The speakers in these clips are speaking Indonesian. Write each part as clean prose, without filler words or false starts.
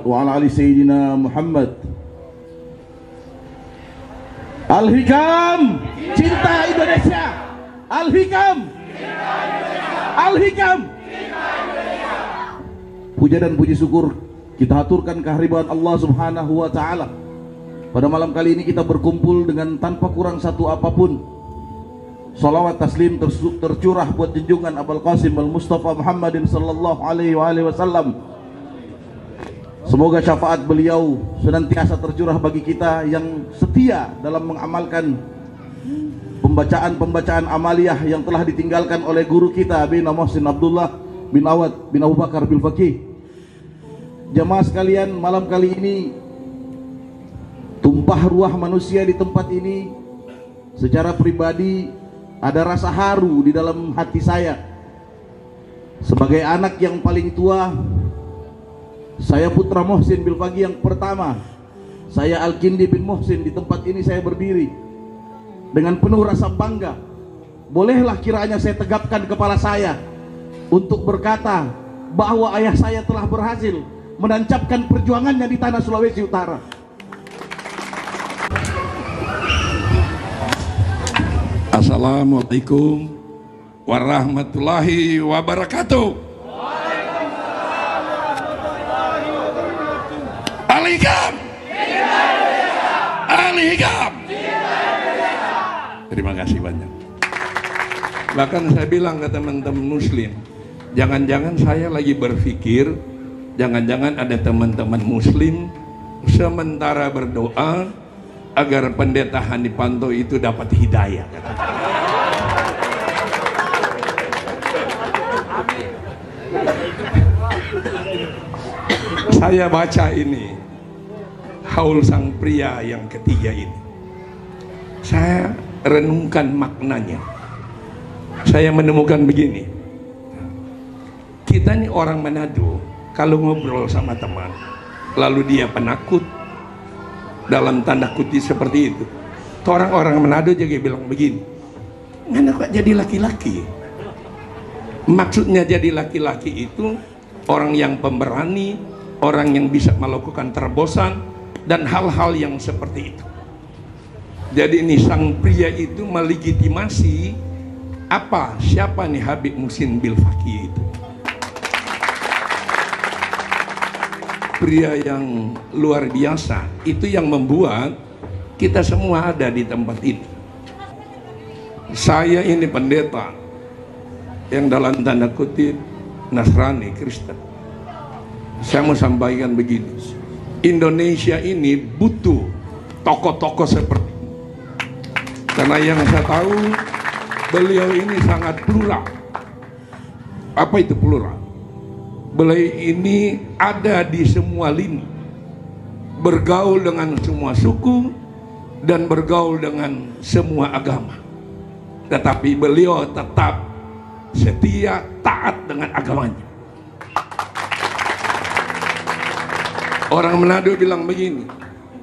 wa ala ali sayyidina Muhammad. Al-Hikam, cinta Indonesia. Al-Hikam, Al-Hikam. Puja dan puji syukur kita haturkan kehadiran Allah Subhanahu wa taala. Pada malam kali ini kita berkumpul dengan tanpa kurang satu apapun. Salawat taslim tercurah buat junjungan Abul Qasim Al-Mustafa Muhammadin sallallahu alaihi wasallam. Semoga syafaat beliau senantiasa tercurah bagi kita yang setia dalam mengamalkan pembacaan amaliyah yang telah ditinggalkan oleh guru kita Abi Muhsin Abdullah bin Awad bin Abu Bakar bin Fakih. Jamaah sekalian, malam kali ini tumpah ruah manusia di tempat ini. Secara pribadi ada rasa haru di dalam hati saya. Sebagai anak yang paling tua, saya putra Muhsin bin Fakih yang pertama, saya Al-Kindi bin Muhsin, di tempat ini saya berdiri dengan penuh rasa bangga. Bolehlah kiranya saya tegapkan kepala saya untuk berkata bahwa ayah saya telah berhasil menancapkan perjuangannya di tanah Sulawesi Utara. Assalamualaikum warahmatullahi wabarakatuh. Al-Hikam, Al-Hikam. Terima kasih banyak. Bahkan saya bilang ke teman-teman muslim, jangan-jangan saya lagi berpikir, jangan-jangan ada teman-teman muslim sementara berdoa agar pendeta Hanipanto itu dapat hidayah. Saya baca ini, haul sang pria yang ketiga ini, saya renungkan maknanya. Saya menemukan begini, kita ini orang Manado, kalau ngobrol sama teman lalu dia penakut, dalam tanda kutip seperti itu, orang-orang Manado juga bilang begini, mana kok jadi laki-laki? Maksudnya jadi laki-laki itu orang yang pemberani, orang yang bisa melakukan terobosan dan hal-hal yang seperti itu. Jadi ini sang pria itu melegitimasi apa, siapa nih Habib Muhsin bin Fakih itu. Pria yang luar biasa, itu yang membuat kita semua ada di tempat ini. Saya ini pendeta yang dalam tanda kutip Nasrani, Kristen. Saya mau sampaikan begini, Indonesia ini butuh tokoh-tokoh seperti ini. Karena yang saya tahu, beliau ini sangat plural. Apa itu plural? Beliau ini ada di semua lini, bergaul dengan semua suku dan bergaul dengan semua agama, tetapi beliau tetap setia taat dengan agamanya. Orang Manado bilang begini,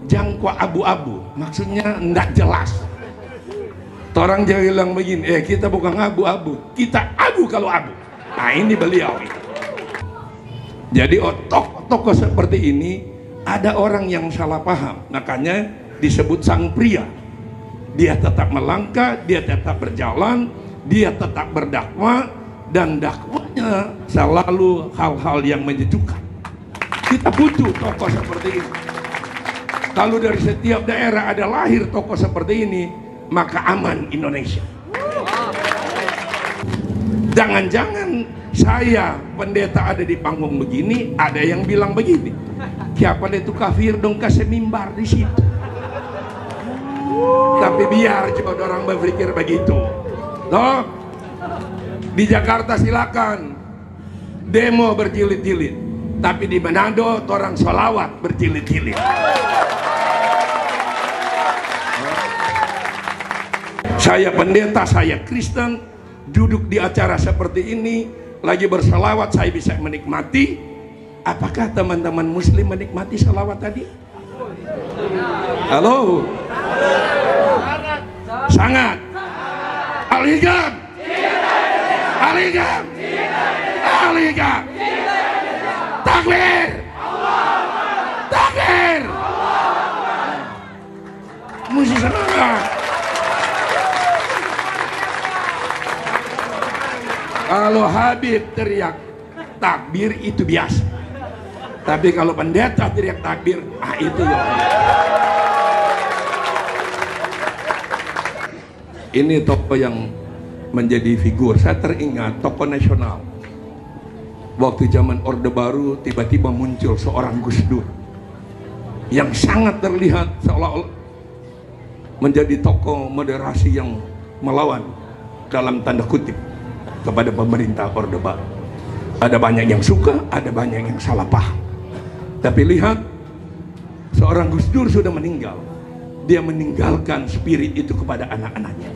jangkau abu-abu, maksudnya enggak jelas. Orang Jawa bilang begini, kita bukan abu-abu, kita abu kalau abu. Nah ini beliau. Jadi tokoh seperti ini ada orang yang salah paham, makanya disebut sang pria. Dia tetap melangkah, dia tetap berjalan, dia tetap berdakwah, dan dakwahnya selalu hal-hal yang menyejukkan. Kita butuh tokoh seperti ini. Kalau dari setiap daerah ada lahir tokoh seperti ini, maka aman Indonesia. Jangan-jangan saya pendeta ada di panggung begini, ada yang bilang begini, siapa itu kafir dong kasih mimbar di situ. Tapi biar coba orang berpikir begitu. Loh, di Jakarta silakan demo berjilid-jilid, tapi di Manado orang sholawat berjilid-jilid. Saya pendeta, saya Kristen, duduk di acara seperti ini lagi bersalawat, saya bisa menikmati. Apakah teman-teman muslim menikmati salawat tadi? Halo? Sangat. Al-Hikam, Al-Hikam, Al-Hikam, takbir, Bukan. Kalau Habib teriak takbir itu biasa. Tapi kalau pendeta teriak takbir, itu ya. Ini tokoh yang menjadi figur. Saya teringat tokoh nasional. Waktu zaman Orde Baru tiba-tiba muncul seorang Gus Dur yang sangat terlihat seolah-olah menjadi tokoh moderasi yang melawan dalam tanda kutip kepada pemerintah Orde Baru. Ada banyak yang suka, ada banyak yang salah paham. Tapi lihat, seorang Gus Dur sudah meninggal. Dia meninggalkan spirit itu kepada anak-anaknya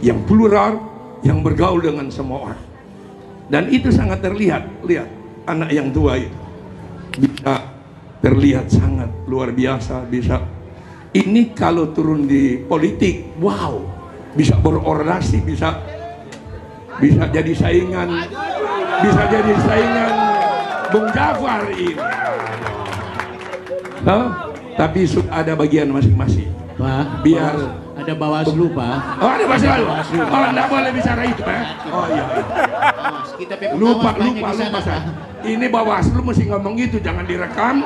yang plural, yang bergaul dengan semua orang. Dan itu sangat terlihat. Lihat, anak yang tua itu bisa terlihat sangat luar biasa. Bisa, ini kalau turun di politik, wow, bisa berorasi, bisa jadi saingan, Bung Jafar ini. Tapi ada bagian masing-masing. Pak, biar ada Bawaslu, Pak. Oh, ada Bawaslu. Oh, enggak boleh bicara itu, Pak. Oh iya. Lupa. Ini Bawaslu mesti ngomong gitu, jangan direkam.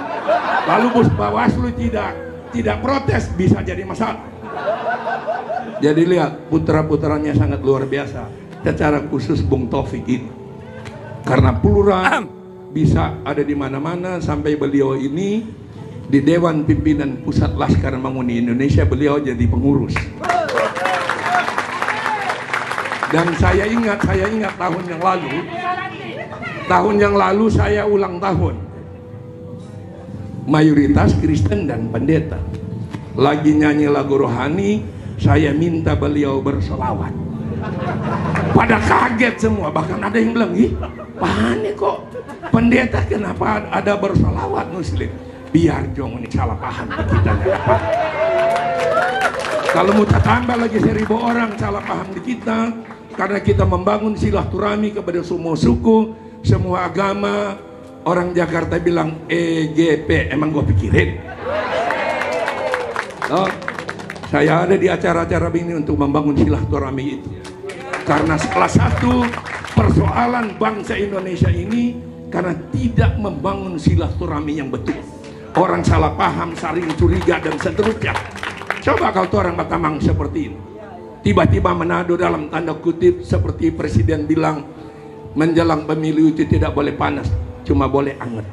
Lalu Bawaslu tidak protes, bisa jadi masalah. Jadi lihat, putra-putranya sangat luar biasa. Secara khusus Bung Taufik ini. Karena plural bisa ada di mana-mana, sampai beliau ini di Dewan Pimpinan Pusat Laskar Manguni Indonesia beliau jadi pengurus. Dan saya ingat tahun yang lalu saya ulang tahun. Mayoritas Kristen dan pendeta. Lagi nyanyi lagu rohani, saya minta beliau berselawat. Pada kaget semua, bahkan ada yang bilang, "Ih, panik kok pendeta kenapa ada berselawat Muslim?" Biar jong ini salah paham di kita. Kalau mau tambah lagi 1000 orang salah paham di kita, karena kita membangun silaturahmi kepada semua suku, semua agama. Orang Jakarta bilang EGP, emang gua pikirin. Saya ada di acara-acara ini untuk membangun silaturahmi itu. Karena salah satu persoalan bangsa Indonesia ini karena tidak membangun silaturahmi yang betul. Orang salah paham, saling curiga dan seterusnya. Coba kalau orang Batamang seperti ini, tiba-tiba Manado dalam tanda kutip seperti presiden bilang, menjelang pemilu itu tidak boleh panas, cuma boleh anget.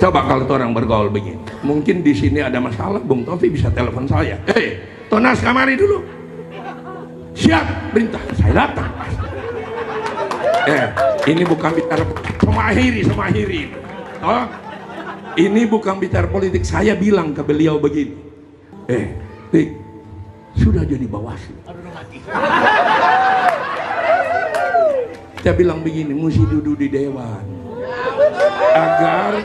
Coba kalau orang bergaul begini, mungkin di sini ada masalah, Bung Taufik bisa telepon saya. Tonas kamari dulu. Siap, perintah, saya datang. Ini bukan bicara semua akhiri. Ini bukan bicara politik. Saya bilang ke beliau begini, Rik, sudah jadi Bawaslu. Saya bilang begini, mesti duduk di dewan agar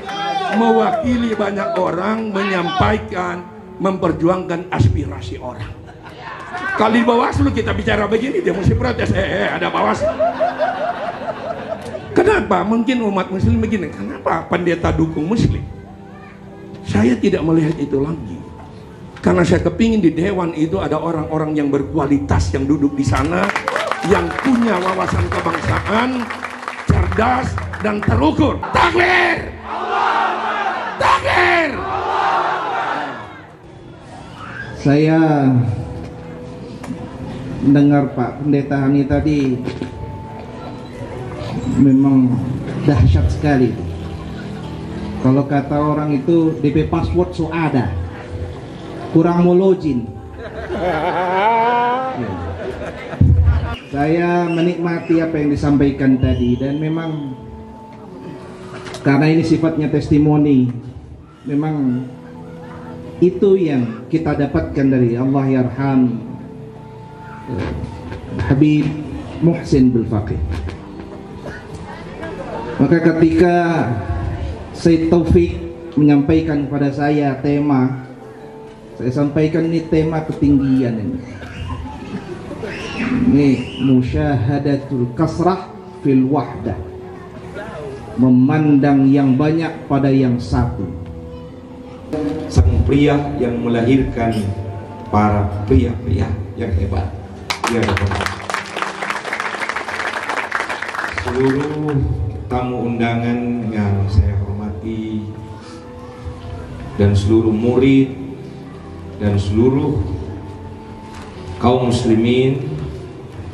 mewakili banyak orang, menyampaikan, memperjuangkan aspirasi orang. Kalau di Bawaslu kita bicara begini, dia mesti protes. Ada Bawaslu. Kenapa? Mungkin umat Muslim begini. Kenapa pendeta dukung Muslim? Saya tidak melihat itu lagi. Karena saya kepingin di dewan itu ada orang-orang yang berkualitas yang duduk di sana, yang punya wawasan kebangsaan, cerdas dan terukur. Takbir! Takbir! Saya mendengar Pak Pendeta Hani tadi memang dahsyat sekali. Kalau kata orang itu DP password so ada, kurang mau login. Saya menikmati apa yang disampaikan tadi, dan memang karena ini sifatnya testimoni, memang itu yang kita dapatkan dari Allah yarham Habib Muhsin Bil Faqih. Maka ketika Said Taufik menyampaikan kepada saya tema, saya sampaikan ini tema ketinggian ini. Ini musyahadatul kasrah fil wahdah, memandang yang banyak pada yang satu. Sang pria yang melahirkan para pria-pria yang hebat. Ya, seluruh tamu undangan yang saya hormati, dan seluruh murid dan seluruh kaum muslimin,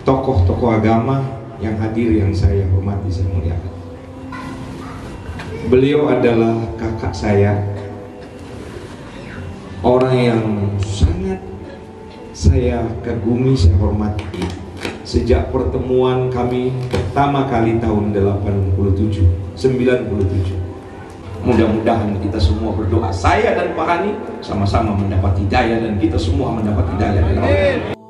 tokoh-tokoh agama yang hadir yang saya hormati, saya muliakan. Beliau adalah kakak saya, orang yang sangat saya kagumi, saya hormati sejak pertemuan kami pertama kali tahun 97. Mudah-mudahan kita semua berdoa, saya dan Pak Hani sama-sama mendapat hidayah dan kita semua mendapat hidayah dari Allah.